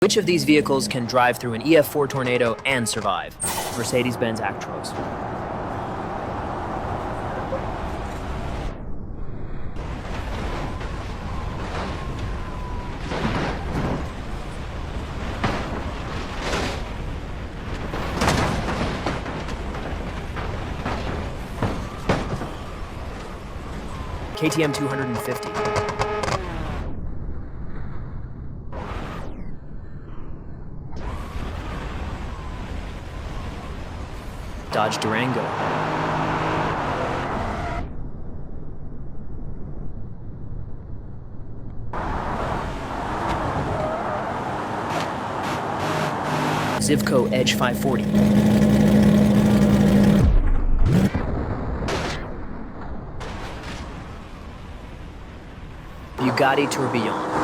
Which of these vehicles can drive through an EF4 tornado and survive? Mercedes-Benz Actros. KTM 250. Dodge Durango. Zivco Edge 540. Bugatti Tourbillon.